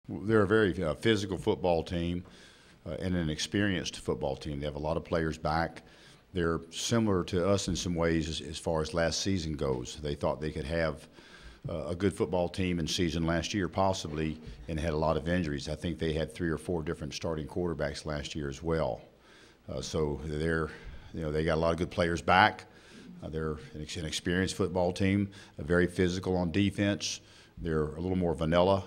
They're a very physical football team and an experienced football team. They have a lot of players back. They're similar to us in some ways as far as last season goes. They thought they could have a good football team in season last year, possibly, and had a lot of injuries. I think they had 3 or 4 different starting quarterbacks last year as well. So they got a lot of good players back. They're an experienced football team, very physical on defense. They're a little more vanilla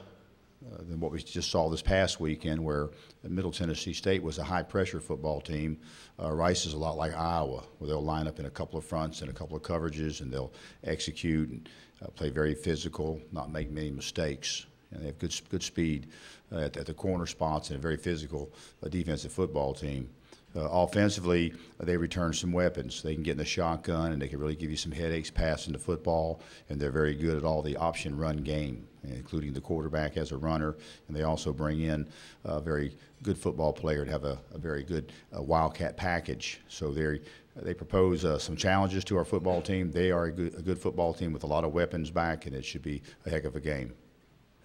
than what we just saw this past weekend, where Middle Tennessee State was a high-pressure football team. Rice is a lot like Iowa, where they'll line up in a couple of fronts and a couple of coverages, and they'll execute and play very physical, not make many mistakes. And they have good speed at the corner spots and a very physical defensive football team. Offensively, they return some weapons. They can get in the shotgun, and they can really give you some headaches passing the football, and they're very good at all the option run game, including the quarterback as a runner, and they also bring in a very good football player and have a very good Wildcat package. So they propose some challenges to our football team. They are a good football team with a lot of weapons back, and it should be a heck of a game.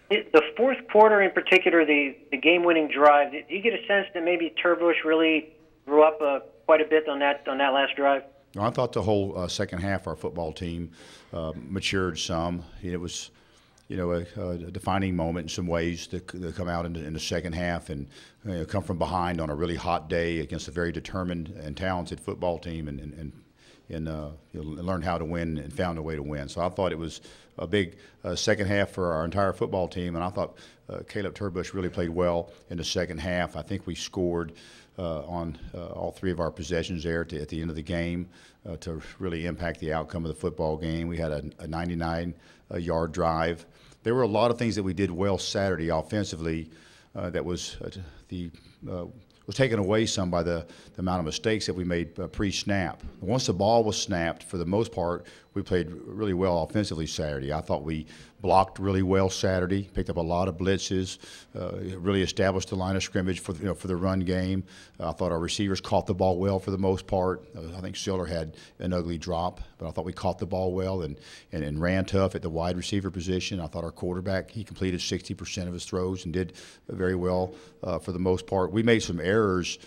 The fourth quarter in particular, the game-winning drive, did you get a sense that maybe Turbush really grew up quite a bit on that last drive? I thought the whole second half our football team matured some. It was, a defining moment in some ways to come out in the second half and come from behind on a really hot day against a very determined and talented football team and learned how to win and found a way to win. So I thought it was a big second half for our entire football team, and I thought Caleb Turbush really played well in the second half. I think we scored on all 3 of our possessions there at the end of the game to really impact the outcome of the football game. We had a 99-yard drive. There were a lot of things that we did well Saturday offensively that was taken away some by the amount of mistakes that we made pre-snap. Once the ball was snapped, for the most part, we played really well offensively Saturday. I thought we blocked really well Saturday, picked up a lot of blitzes, really established the line of scrimmage for the run game. I thought our receivers caught the ball well for the most part. I think Siller had an ugly drop, but I thought we caught the ball well and ran tough at the wide receiver position. I thought our quarterback, he completed 60% of his throws and did very well for the most part. We made some errors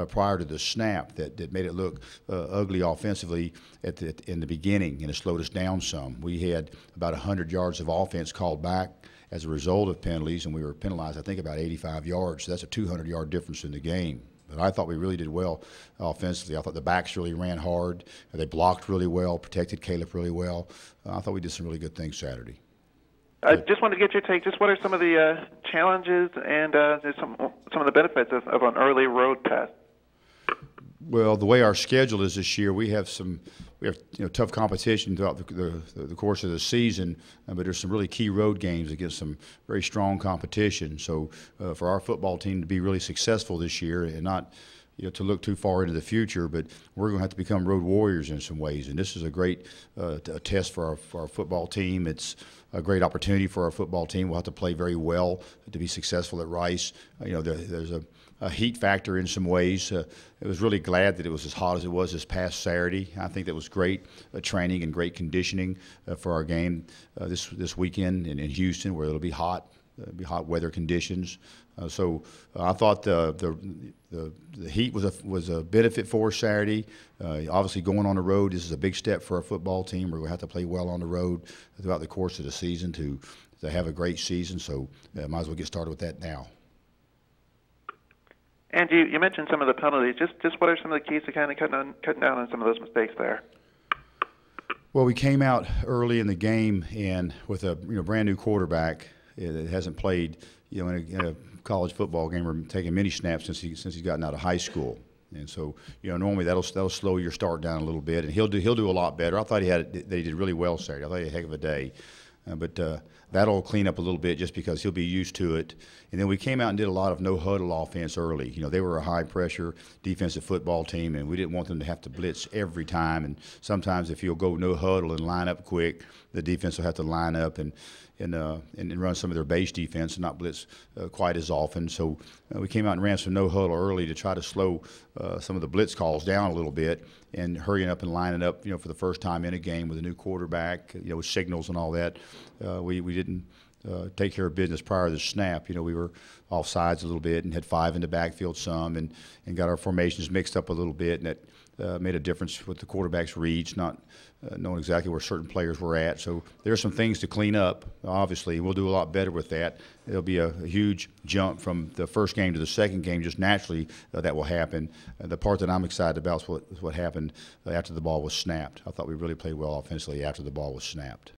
prior to the snap that made it look ugly offensively in the beginning, and it slowed us down some. We had about 100 yards of offense called back as a result of penalties, and we were penalized, I think, about 85 yards. So that's a 200-yard difference in the game. But I thought we really did well offensively. I thought the backs really ran hard. They blocked really well, protected Caleb really well. I thought we did some really good things Saturday. I just wanted to get your take. Just what are some of the challenges and some of the benefits of an early road test? Well, the way our schedule is this year, we have tough competition throughout the course of the season, but there's some really key road games against some very strong competition. So for our football team to be really successful this year and not to look too far into the future, but we're going to have to become road warriors in some ways. And this is a great test for our football team. It's a great opportunity for our football team. We'll have to play very well to be successful at Rice. There's a heat factor in some ways. I was really glad that it was as hot as it was this past Saturday. I think that was great training and great conditioning for our game this weekend in Houston, where it'll be hot. Be hot weather conditions. So I thought the heat was a benefit for us Saturday. Obviously, going on the road, this is a big step for our football team. We're going to have to play well on the road throughout the course of the season to have a great season. So might as well get started with that now. And you mentioned some of the penalties. Just what are some of the keys to kind of cutting down on some of those mistakes there? Well, we came out early in the game and with a brand new quarterback that hasn't played in a college football game or taken many snaps since he's gotten out of high school. And so, normally that'll slow your start down a little bit, and he'll do a lot better. I thought he did really well Saturday. I thought he had a heck of a day. But that'll clean up a little bit just because he'll be used to it. And then we came out and did a lot of no-huddle offense early. They were a high-pressure defensive football team, and we didn't want them to have to blitz every time. And sometimes if you'll go no-huddle and line up quick, the defense will have to line up and run some of their base defense and not blitz quite as often. So we came out and ran some no-huddle early to try to slow some of the blitz calls down a little bit and hurrying up and lining up, for the first time in a game with a new quarterback, with signals and all that. We didn't take care of business prior to the snap. You know, we were off sides a little bit and had 5 in the backfield some, and got our formations mixed up a little bit, and that made a difference with the quarterback's reads, not knowing exactly where certain players were at. So there are some things to clean up, obviously. We'll do a lot better with that. It'll be a huge jump from the first game to the second game, just naturally that will happen. The part that I'm excited about is what happened after the ball was snapped. I thought we really played well offensively after the ball was snapped.